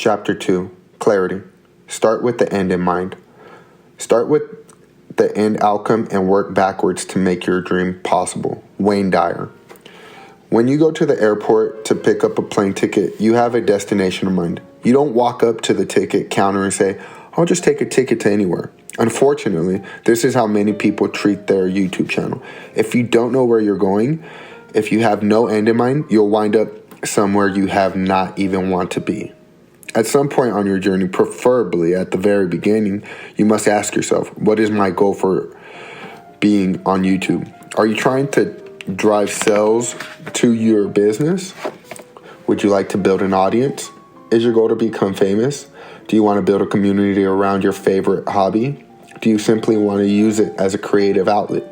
Chapter 2, Clarity. Start with the end in mind. Start with the end outcome and work backwards to make your dream possible. Wayne Dyer. When you go to the airport to pick up a plane ticket, you have a destination in mind. You don't walk up to the ticket counter and say, I'll just take a ticket to anywhere. Unfortunately, this is how many people treat their YouTube channel. If you don't know where you're going, if you have no end in mind, you'll wind up somewhere you have not even want to be. At some point on your journey, preferably at the very beginning, you must ask yourself, what is my goal for being on YouTube? Are you trying to drive sales to your business? Would you like to build an audience? Is your goal to become famous? Do you want to build a community around your favorite hobby? Do you simply want to use it as a creative outlet?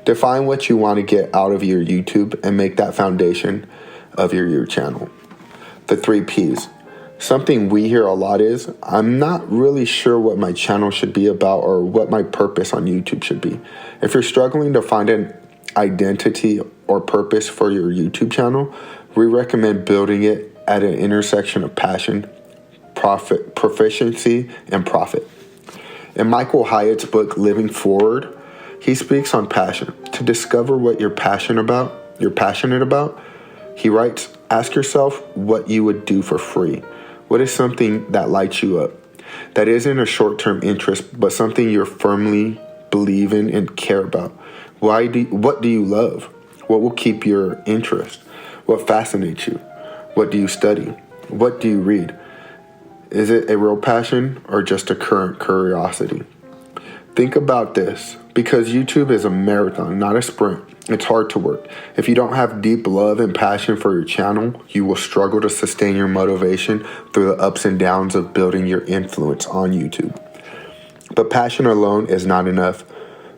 Define what you want to get out of your YouTube and make that foundation of your channel. The 3 Ps. Something we hear a lot is, I'm not really sure what my channel should be about or what my purpose on YouTube should be. If you're struggling to find an identity or purpose for your YouTube channel, we recommend building it at an intersection of passion, profit, proficiency, and profit. In Michael Hyatt's book, Living Forward, he speaks on passion. To discover what you're passionate about, he writes, ask yourself what you would do for free. What is something that lights you up? That isn't a short-term interest, but something you firmly believe in and care about. What do you love? What will keep your interest? What fascinates you? What do you study? What do you read? Is it a real passion or just a current curiosity? Think about this, because YouTube is a marathon, not a sprint. It's hard to work. If you don't have deep love and passion for your channel, you will struggle to sustain your motivation through the ups and downs of building your influence on YouTube. But passion alone is not enough.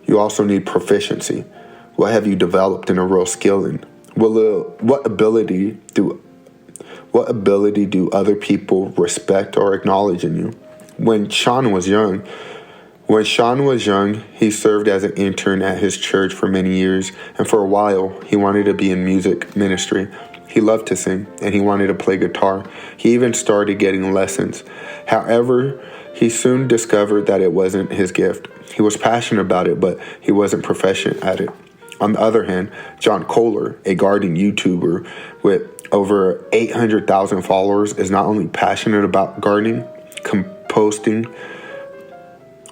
You also need proficiency. What have you developed in a real skill in? What ability do other people respect or acknowledge in you? When Sean was young, he served as an intern at his church for many years, and for a while, he wanted to be in music ministry. He loved to sing, and he wanted to play guitar. He even started getting lessons. However, he soon discovered that it wasn't his gift. He was passionate about it, but he wasn't proficient at it. On the other hand, John Kohler, a gardening YouTuber with over 800,000 followers, is not only passionate about gardening, composting,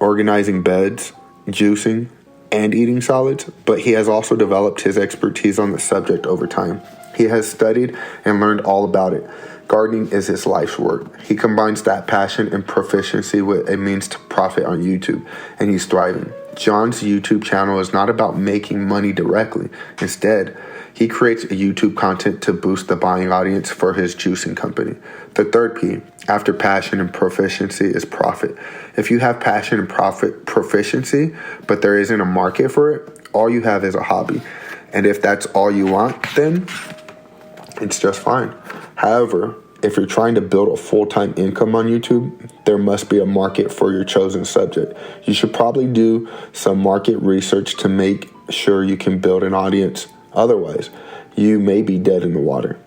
organizing beds, juicing, and eating solids, but he has also developed his expertise on the subject over time. He has studied and learned all about it. Gardening is his life's work. He combines that passion and proficiency with a means to profit on YouTube, and he's thriving. John's YouTube channel is not about making money directly. Instead, he creates a YouTube content to boost the buying audience for his juicing company. The 3rd P, after passion and proficiency, is profit. If you have passion and proficiency, but there isn't a market for it, all you have is a hobby. And if that's all you want, then it's just fine. However, if you're trying to build a full-time income on YouTube, there must be a market for your chosen subject. You should probably do some market research to make sure you can build an audience. Otherwise, you may be dead in the water.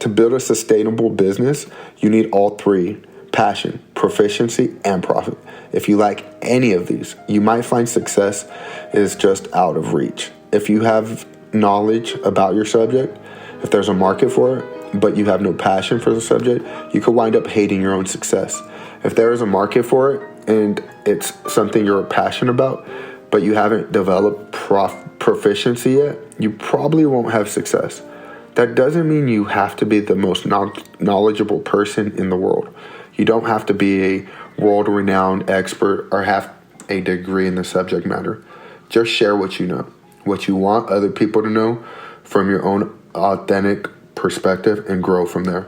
To build a sustainable business, you need all 3: passion, proficiency, and profit. If you lack any of these, you might find success is just out of reach. If you have knowledge about your subject, if there's a market for it, but you have no passion for the subject, you could wind up hating your own success. If there is a market for it and it's something you're passionate about, but you haven't developed proficiency yet, you probably won't have success. That doesn't mean you have to be the most knowledgeable person in the world. You don't have to be a world-renowned expert or have a degree in the subject matter. Just share what you know, what you want other people to know from your own authentic perspective, and grow from there.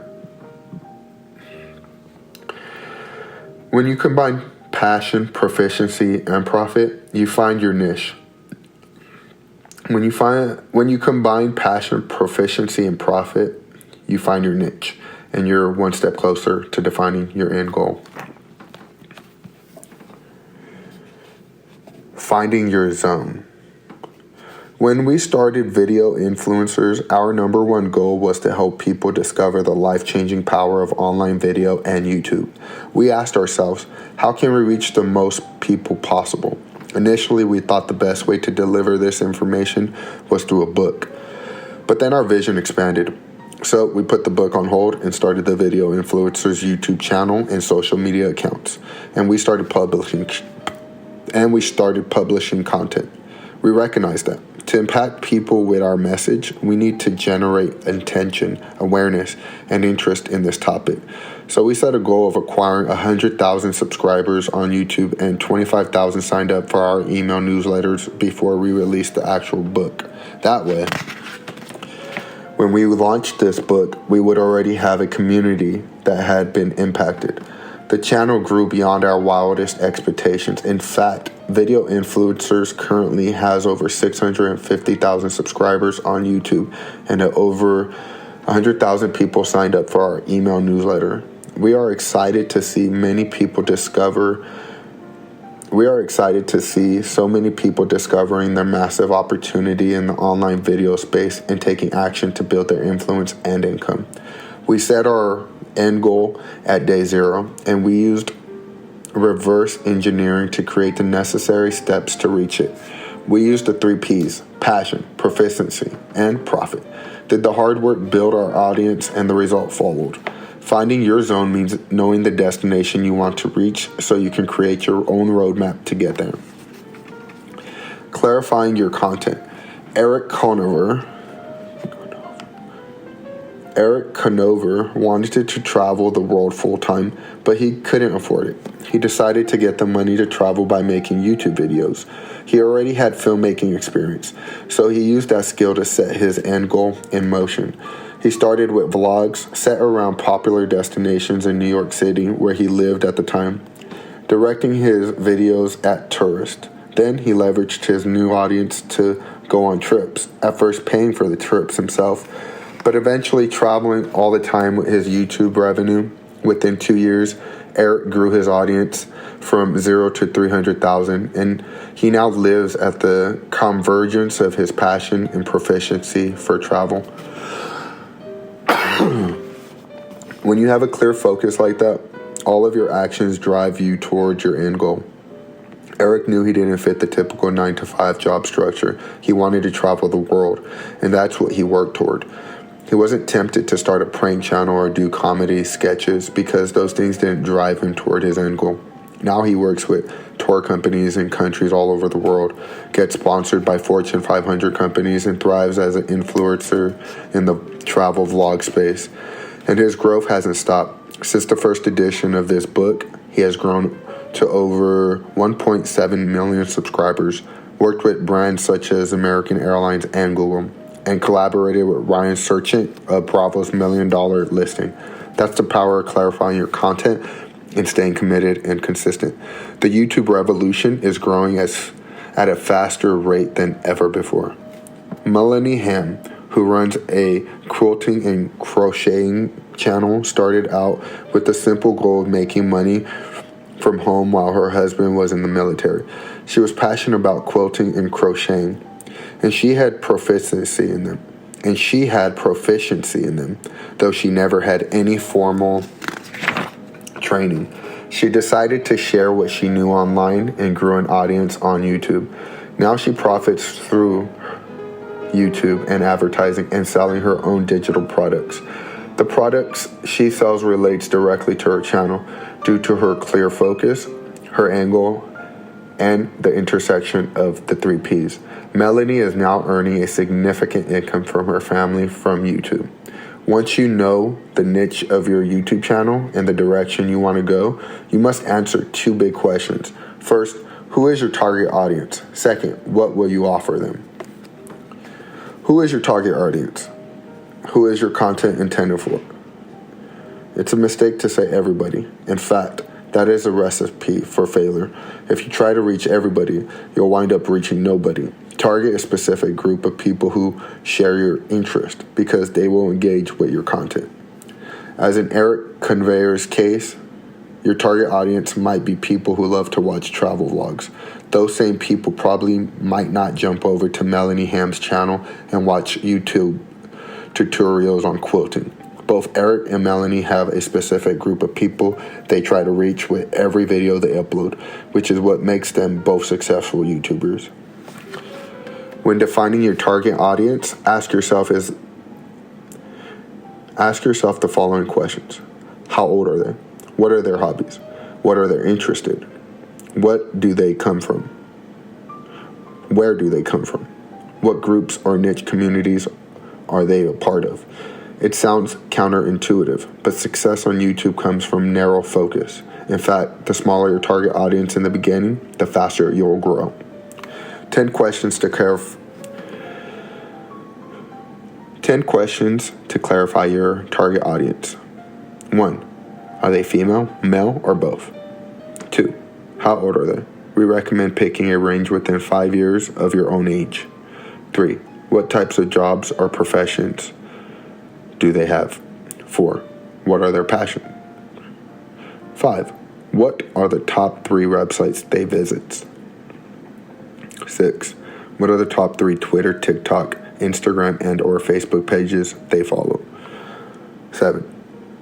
When you combine passion, proficiency, and profit, you find your niche. When you combine passion, proficiency, and profit, you find your niche, and you're one step closer to defining your end goal. Finding your zone. When we started Video Influencers, our number one goal was to help people discover the life-changing power of online video and YouTube. We asked ourselves, how can we reach the most people possible? Initially, we thought the best way to deliver this information was through a book. But then our vision expanded. So we put the book on hold and started the Video Influencers YouTube channel and social media accounts. And we started publishing content. We recognized that to impact people with our message, we need to generate attention, awareness, and interest in this topic. So we set a goal of acquiring 100,000 subscribers on YouTube and 25,000 signed up for our email newsletters before we released the actual book. That way, when we launched this book, we would already have a community that had been impacted. The channel grew beyond our wildest expectations. In fact, Video Influencers currently has over 650,000 subscribers on YouTube and over 100,000 people signed up for our email newsletter. We are excited to see so many people discovering their massive opportunity in the online video space and taking action to build their influence and income. We set our end goal at day 0, and we used reverse engineering to create the necessary steps to reach it. We used the 3 P's: passion, proficiency, and profit. Did the hard work build our audience, and the result followed. Finding your zone means knowing the destination you want to reach so you can create your own roadmap to get there. Clarifying your content. Eric Conover wanted to travel the world full-time, but he couldn't afford it. He decided to get the money to travel by making YouTube videos. He already had filmmaking experience, so he used that skill to set his end goal in motion. He started with vlogs set around popular destinations in New York City, where he lived at the time, directing his videos at tourists. Then he leveraged his new audience to go on trips, at first paying for the trips himself, but eventually traveling all the time with his YouTube revenue. Within 2 years, Eric grew his audience from 0 to 300,000, and he now lives at the convergence of his passion and proficiency for travel. When you have a clear focus like that, all of your actions drive you towards your end goal. Eric knew he didn't fit the typical 9-to-5 job structure. He wanted to travel the world, and that's what he worked toward. He wasn't tempted to start a prank channel or do comedy sketches because those things didn't drive him toward his end goal. Now he works with tour companies in countries all over the world, gets sponsored by Fortune 500 companies, and thrives as an influencer in the travel vlog space. And his growth hasn't stopped. Since the first edition of this book, he has grown to over 1.7 million subscribers, worked with brands such as American Airlines and Google, and collaborated with Ryan Serchant of Bravo's $1 million listing. That's the power of clarifying your content and staying committed and consistent. The YouTube revolution is growing at a faster rate than ever before. Melanie Ham, who runs a quilting and crocheting channel, started out with the simple goal of making money from home while her husband was in the military. She was passionate about quilting and crocheting, and she had proficiency in them. Though she never had any formal training. She decided to share what she knew online and grew an audience on YouTube. Now she profits through YouTube and advertising and selling her own digital products. The products she sells relates directly to her channel due to her clear focus, her angle, and the intersection of the 3 P's. Melanie is now earning a significant income from her family from YouTube. Once you know the niche of your YouTube channel and the direction you want to go, you must answer 2 big questions. First, who is your target audience? Second, what will you offer them? Who is your target audience? Who is your content intended for? It's a mistake to say everybody. In fact, that is a recipe for failure. If you try to reach everybody, you'll wind up reaching nobody. Target a specific group of people who share your interest because they will engage with your content. As in Eric Conveyor's case, your target audience might be people who love to watch travel vlogs. Those same people probably might not jump over to Melanie Ham's channel and watch YouTube tutorials on quilting. Both Eric and Melanie have a specific group of people they try to reach with every video they upload, which is what makes them both successful YouTubers. When defining your target audience, ask yourself the following questions. How old are they? What are their hobbies? What are they interested in? What do they come from? Where do they come from? What groups or niche communities are they a part of? It sounds counterintuitive, but success on YouTube comes from narrow focus. In fact, the smaller your target audience in the beginning, the faster you'll grow. 10 questions to clarify your target audience. 1. Are they female, male, or both? 2. How old are they? We recommend picking a range within 5 years of your own age. 3. What types of jobs or professions do they have? 4. What are their passions? 5. What are the top 3 websites they visit? 6. What are the top 3 Twitter, TikTok, Instagram, and or Facebook pages they follow? 7.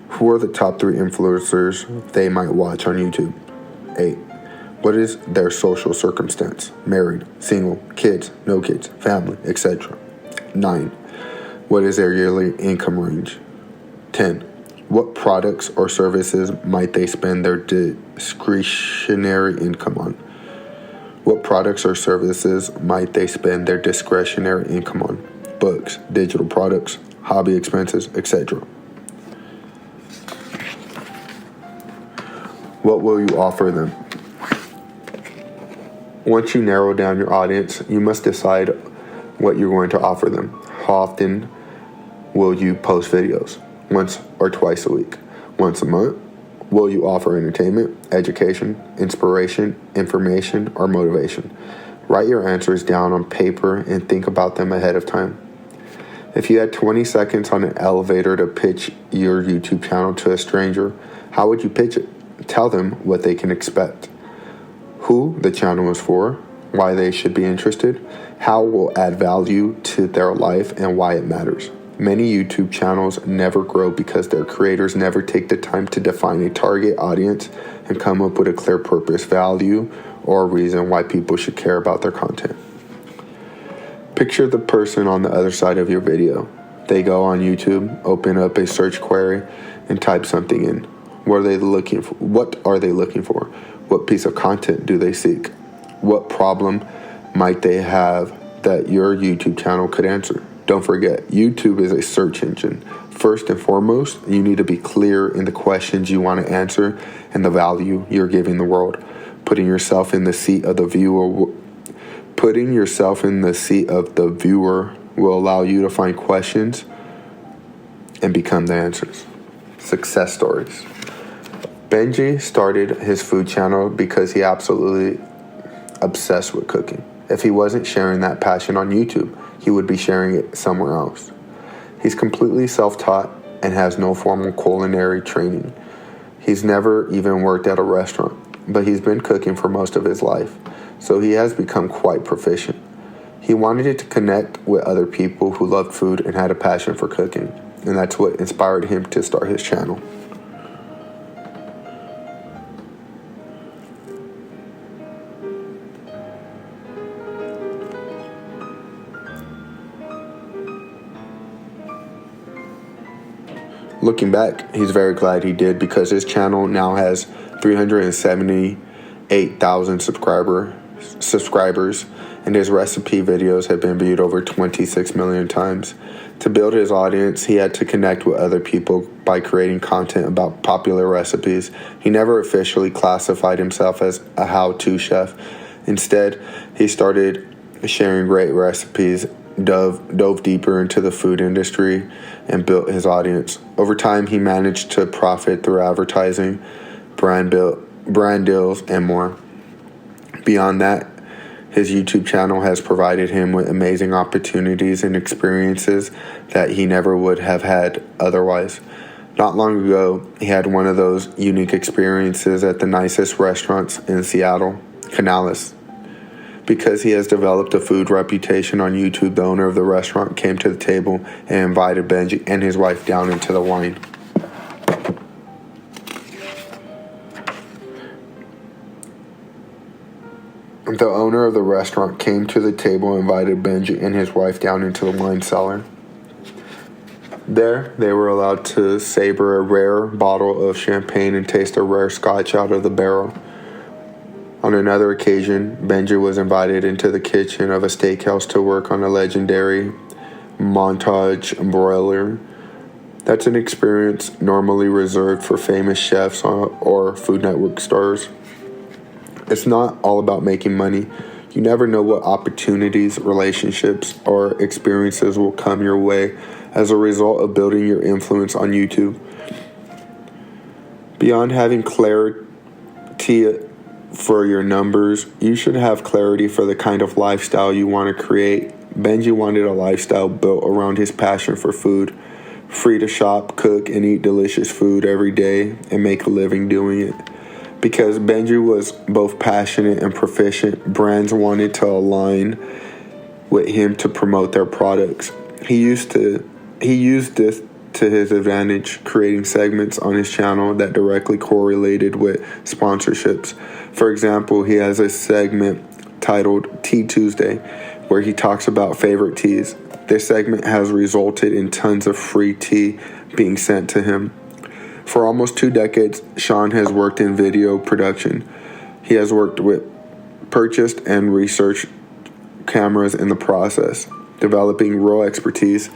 Who are the top 3 influencers they might watch on YouTube? 8. What is their social circumstance? Married, single, kids, no kids, family, etc. 9. What is their yearly income range? 10. What products or services might they spend their discretionary income on? What products or services might they spend their discretionary income on? Books, digital products, hobby expenses, etc. What will you offer them? Once you narrow down your audience, you must decide what you're going to offer them. How often will you post videos? Once or twice a week? Once a month? Will you offer entertainment, education, inspiration, information, or motivation? Write your answers down on paper and think about them ahead of time. If you had 20 seconds on an elevator to pitch your YouTube channel to a stranger, how would you pitch it? Tell them what they can expect, who the channel is for, why they should be interested, how it will add value to their life, and why it matters. Many YouTube channels never grow because their creators never take the time to define a target audience and come up with a clear purpose, value, or a reason why people should care about their content. Picture the person on the other side of your video. They go on YouTube, open up a search query, and type something in. What are they looking for? What piece of content do they seek? What problem might they have that your YouTube channel could answer? Don't forget, YouTube is a search engine. First and foremost, you need to be clear in the questions you want to answer and the value you're giving the world. Putting yourself in the seat of the viewer will allow you to find questions and become the answers. Success stories. Benji started his food channel because he absolutely obsessed with cooking. If he wasn't sharing that passion on YouTube, he would be sharing it somewhere else. He's completely self-taught and has no formal culinary training. He's never even worked at a restaurant, but he's been cooking for most of his life, so he has become quite proficient. He wanted to connect with other people who loved food and had a passion for cooking, and that's what inspired him to start his channel. Looking back, he's very glad he did because his channel now has 378,000 subscribers, and his recipe videos have been viewed over 26 million times. To build his audience, he had to connect with other people by creating content about popular recipes. He never officially classified himself as a how-to chef. Instead, he started sharing great recipes, dove deeper into the food industry, and built his audience. Over time, he managed to profit through advertising, brand deals, and more. Beyond that, his YouTube channel has provided him with amazing opportunities and experiences that he never would have had otherwise. Not long ago, he had one of those unique experiences at the nicest restaurants in Seattle, Canales. Because he has developed a food reputation on YouTube, the owner of the restaurant came to the table and invited Benji and his wife down into the line. The owner of the restaurant came to the table and invited Benji and his wife down into the wine cellar. There, they were allowed to savor a rare bottle of champagne and taste a rare scotch out of the barrel. On another occasion, Benji was invited into the kitchen of a steakhouse to work on a legendary Montage broiler. That's an experience normally reserved for famous chefs or Food Network stars. It's not all about making money. You never know what opportunities, relationships, or experiences will come your way as a result of building your influence on YouTube. Beyond having clarity for your numbers, you should have clarity for the kind of lifestyle you want to create. Benji wanted a lifestyle built around his passion for food, free to shop, cook, and eat delicious food every day and make a living doing it. Because Benji was both passionate and proficient, brands wanted to align with him to promote their products. He used this to his advantage, creating segments on his channel that directly correlated with sponsorships. For example, he has a segment titled Tea Tuesday, where he talks about favorite teas. This segment has resulted in tons of free tea being sent to him. For almost 2 decades, Sean has worked in video production. He has purchased and researched cameras in the process, developing real expertise.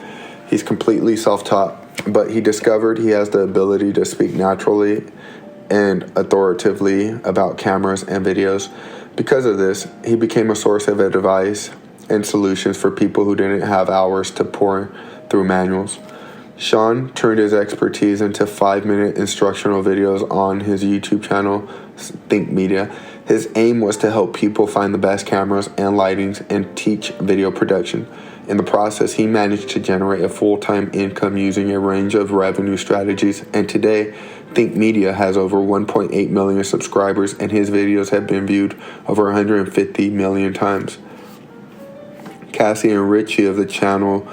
He's completely self-taught, but he discovered he has the ability to speak naturally and authoritatively about cameras and videos. Because of this, he became a source of advice and solutions for people who didn't have hours to pour through manuals. Sean turned his expertise into 5-minute instructional videos on his YouTube channel, Think Media. His aim was to help people find the best cameras and lightings and teach video production. In the process, he managed to generate a full-time income using a range of revenue strategies, and today, Think Media has over 1.8 million subscribers, and his videos have been viewed over 150 million times. Cassie and Richie of the channel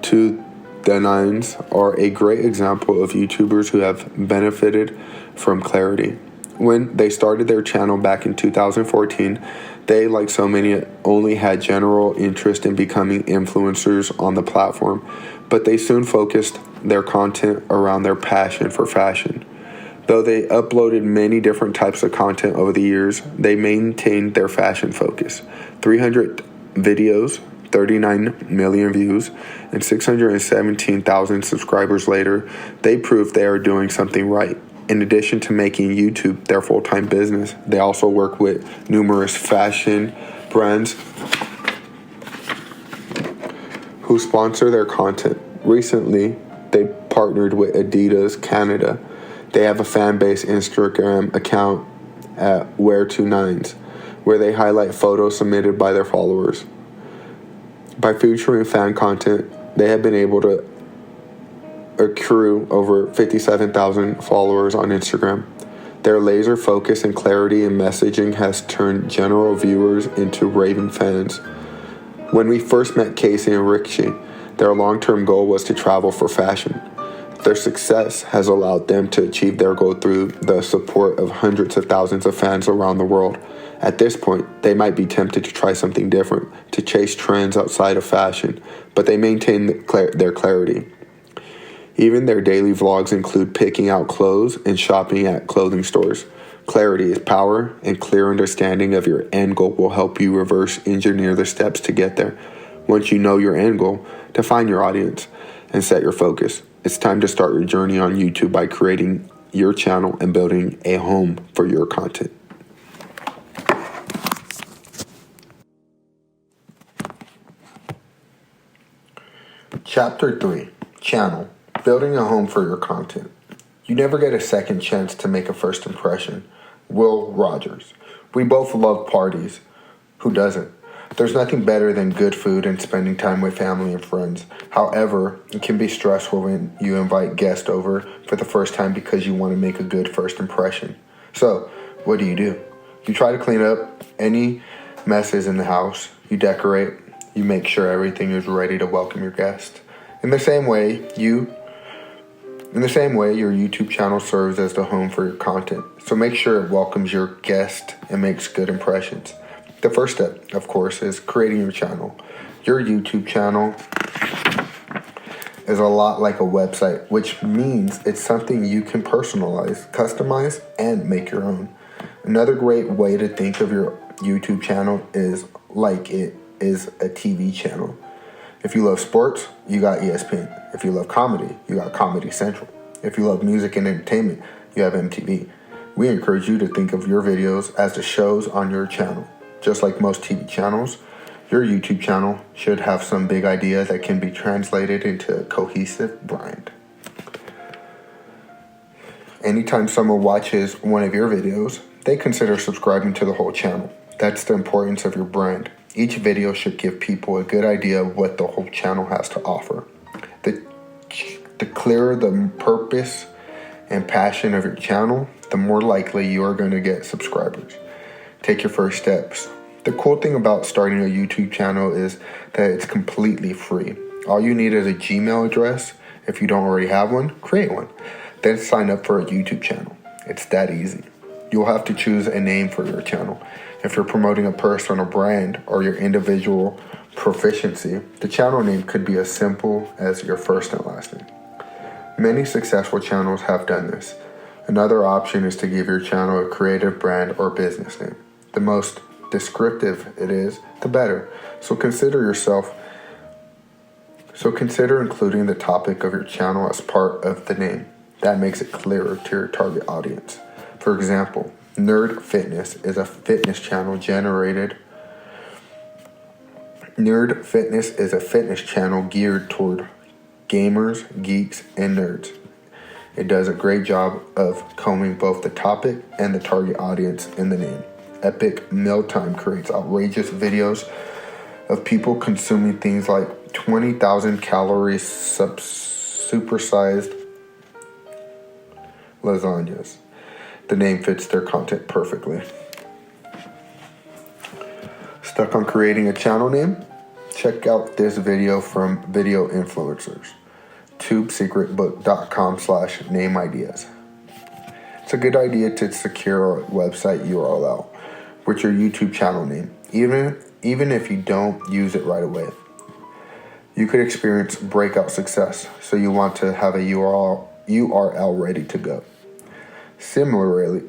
To The Nines are a great example of YouTubers who have benefited from clarity. When they started their channel back in 2014, they, like so many, only had general interest in becoming influencers on the platform, but they soon focused their content around their passion for fashion. Though they uploaded many different types of content over the years, they maintained their fashion focus. 300 videos, 39 million views, and 617,000 subscribers later, they proved they are doing something right. In addition to making YouTube their full-time business, they also work with numerous fashion brands who sponsor their content. Recently, they partnered with Adidas Canada. They have a fan-based Instagram account at Wear29s, where they highlight photos submitted by their followers. By featuring fan content, they have been able to accrue over 57,000 followers on Instagram. Their laser focus and clarity in messaging has turned general viewers into raving fans. When we first met Casey and Richie, their long-term goal was to travel for fashion. Their success has allowed them to achieve their goal through the support of hundreds of thousands of fans around the world. At this point, they might be tempted to try something different, to chase trends outside of fashion, but they maintain their clarity. Even their daily vlogs include picking out clothes and shopping at clothing stores. Clarity is power, and clear understanding of your end goal will help you reverse engineer the steps to get there. Once you know your end goal, define your audience and set your focus. It's time to start your journey on YouTube by creating your channel and building a home for your content. Chapter 3. Channel. Building a home for your content. You never get a second chance to make a first impression. Will Rogers. We both love parties. Who doesn't? There's nothing better than good food and spending time with family and friends. However, it can be stressful when you invite guests over for the first time because you want to make a good first impression. So, what do? You try to clean up any messes in the house. You decorate. You make sure everything is ready to welcome your guest. In the same way, your YouTube channel serves as the home for your content. So make sure it welcomes your guest and makes good impressions. The first step, of course, is creating your channel. Your YouTube channel is a lot like a website, which means it's something you can personalize, customize, and make your own. Another great way to think of your YouTube channel is like it is a TV channel. If you love sports, you got ESPN. If you love comedy, you got Comedy Central. If you love music and entertainment, you have MTV. We encourage you to think of your videos as the shows on your channel. Just like most TV channels, your YouTube channel should have some big idea that can be translated into a cohesive brand. Anytime someone watches one of your videos, they consider subscribing to the whole channel. That's the importance of your brand. Each video should give people a good idea of what the whole channel has to offer. The clearer the purpose and passion of your channel, the more likely you are going to get subscribers. Take your first steps. The cool thing about starting a YouTube channel is that it's completely free. All you need is a Gmail address. If you don't already have one, create one. Then sign up for a YouTube channel. It's that easy. You'll have to choose a name for your channel. If you're promoting a personal brand or your individual proficiency, the channel name could be as simple as your first and last name. Many successful channels have done this. Another option is to give your channel a creative brand or business name. The most descriptive it is, the better. So consider including the topic of your channel as part of the name. That makes it clearer to your target audience. For example, Nerd Fitness is a fitness channel geared toward gamers, geeks, and nerds. It does a great job of combing both the topic and the target audience in the name. Epic Mealtime creates outrageous videos of people consuming things like 20,000 calorie supersized lasagnas. The name fits their content perfectly. Stuck on creating a channel name? Check out this video from Video Influencers. TubeSecretBook.com/name ideas. It's a good idea to secure a website URL with your YouTube channel name, even if you don't use it right away. You could experience breakout success, so you want to have a URL ready to go. Similarly,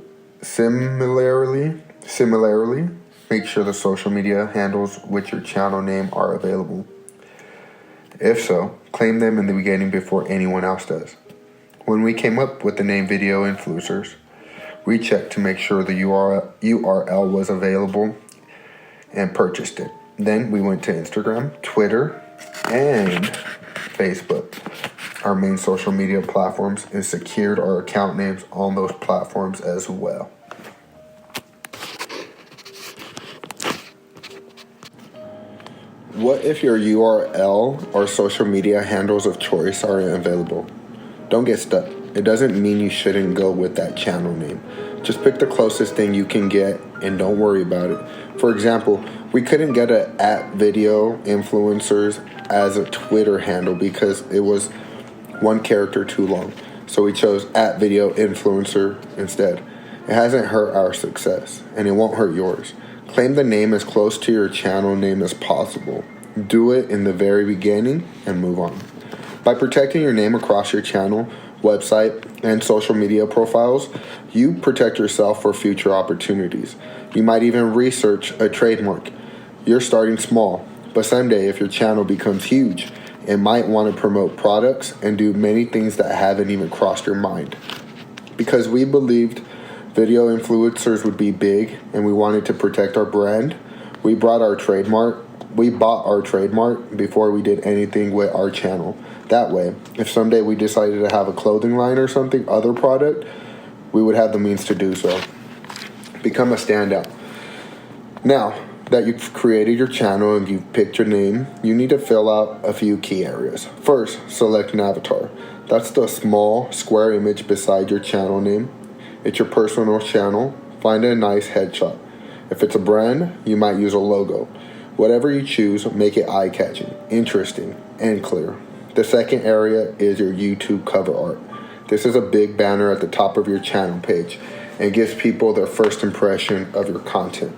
make sure the social media handles with your channel name are available. If so, claim them in the beginning before anyone else does. When we came up with the name Video Influencers, we checked to make sure the URL was available and purchased it. Then we went to Instagram, Twitter, and Facebook, our main social media platforms, and secured our account names on those platforms as well. What if your URL or social media handles of choice aren't available? Don't get stuck. It doesn't mean you shouldn't go with that channel name. Just pick the closest thing you can get and don't worry about it. For example, we couldn't get a @video influencers as a Twitter handle because it was one character too long. So we chose @video influencer instead. It hasn't hurt our success, and it won't hurt yours. Claim the name as close to your channel name as possible. Do it in the very beginning and move on. By protecting your name across your channel, website, and social media profiles, you protect yourself for future opportunities. You might even research a trademark. You're starting small, but someday if your channel becomes huge, it might want to promote products and do many things that haven't even crossed your mind. Because we believed video influencers would be big and we wanted to protect our brand, we bought our trademark before we did anything with our channel. That way, if someday we decided to have a clothing line or something, other product, we would have the means to do so. Become a standout. Now that you've created your channel and you've picked your name, you need to fill out a few key areas. First, select an avatar. That's the small square image beside your channel name. It's your personal channel. Find a nice headshot. If it's a brand, you might use a logo. Whatever you choose, make it eye-catching, interesting, and clear. The second area is your YouTube cover art. This is a big banner at the top of your channel page and gives people their first impression of your content.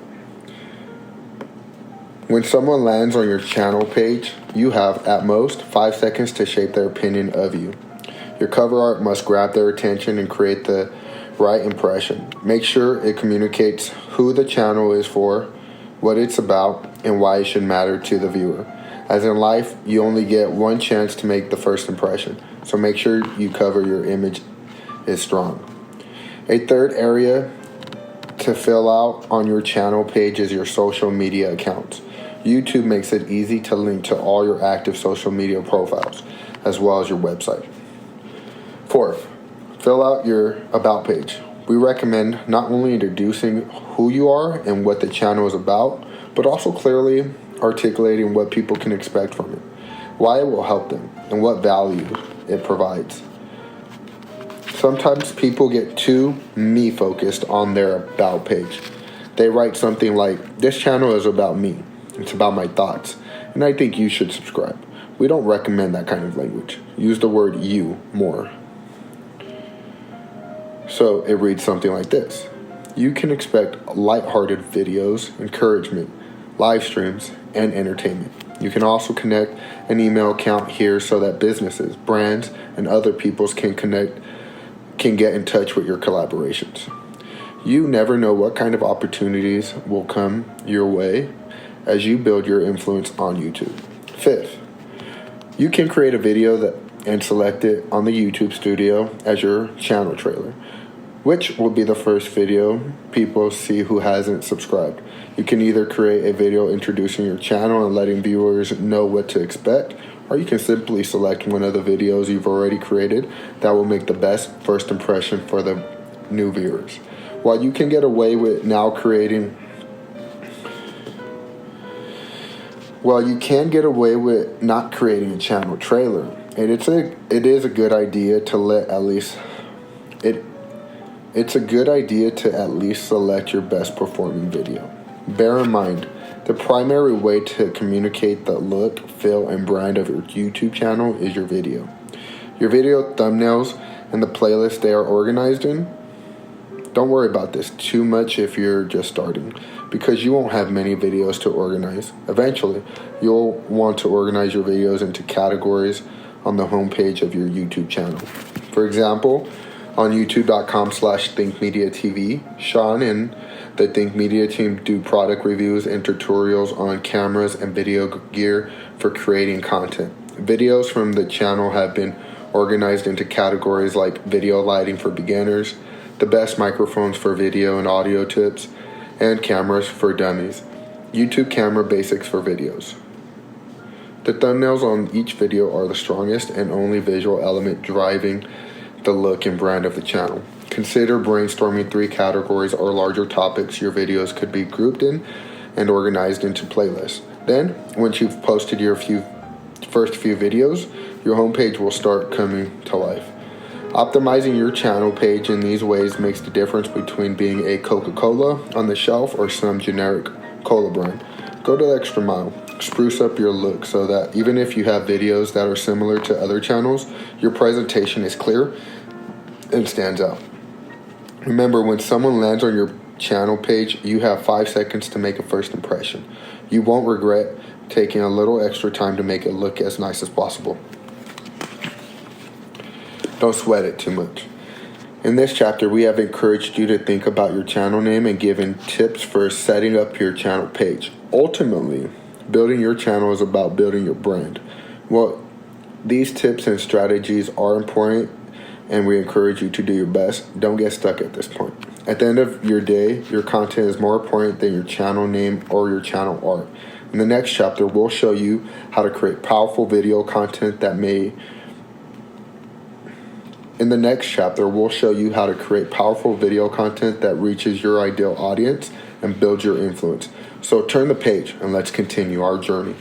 When someone lands on your channel page, you have, at most, 5 seconds to shape their opinion of you. Your cover art must grab their attention and create the right impression. Make sure it communicates who the channel is for, what it's about, and why it should matter to the viewer. As in life, you only get one chance to make the first impression, so make sure you cover your image is strong. A third area to fill out on your channel page is your social media accounts. YouTube makes it easy to link to all your active social media profiles, as well as your website. Fourth, fill out your About page. We recommend not only introducing who you are and what the channel is about, but also clearly articulating what people can expect from it, why it will help them, and what value it provides. Sometimes people get too me-focused on their About page. They write something like, "This channel is about me. It's about my thoughts, and I think you should subscribe." We don't recommend that kind of language. Use the word "you" more. So it reads something like this. You can expect lighthearted videos, encouragement, live streams, and entertainment. You can also connect an email account here so that businesses, brands, and other peoples can get in touch with your collaborations. You never know what kind of opportunities will come your way as you build your influence on YouTube. Fifth, you can create a video and select it on the YouTube studio as your channel trailer, which will be the first video people see who hasn't subscribed. You can either create a video introducing your channel and letting viewers know what to expect, or you can simply select one of the videos you've already created that will make the best first impression for the new viewers. While you can get away with not creating a channel trailer, it's a good idea to at least select your best performing video. Bear in mind, the primary way to communicate the look, feel, and brand of your YouTube channel is your video. Your video thumbnails and the playlist they are organized in. Don't worry about this too much if you're just starting, because you won't have many videos to organize. Eventually, you'll want to organize your videos into categories on the homepage of your YouTube channel. For example, on youtube.com/thinkmediatv, Sean and the Think Media team do product reviews and tutorials on cameras and video gear for creating content. Videos from the channel have been organized into categories like video lighting for beginners, the best microphones for video and audio tips, and cameras for dummies, YouTube camera basics for videos. The thumbnails on each video are the strongest and only visual element driving the look and brand of the channel. Consider brainstorming 3 categories or larger topics your videos could be grouped in and organized into playlists. Then, once you've posted your first few videos, your homepage will start coming to life. Optimizing your channel page in these ways makes the difference between being a Coca-Cola on the shelf or some generic cola brand. Go the extra mile. Spruce up your look so that even if you have videos that are similar to other channels, your presentation is clear and stands out. Remember, when someone lands on your channel page, you have 5 seconds to make a first impression. You won't regret taking a little extra time to make it look as nice as possible. Don't sweat it too much. In this chapter, we have encouraged you to think about your channel name and given tips for setting up your channel page. Ultimately, building your channel is about building your brand. Well, these tips and strategies are important, and we encourage you to do your best. Don't get stuck at this point. At the end of your day, your content is more important than your channel name or your channel art. In the next chapter, we'll show you how to create powerful video content that reaches your ideal audience and builds your influence. So turn the page and let's continue our journey.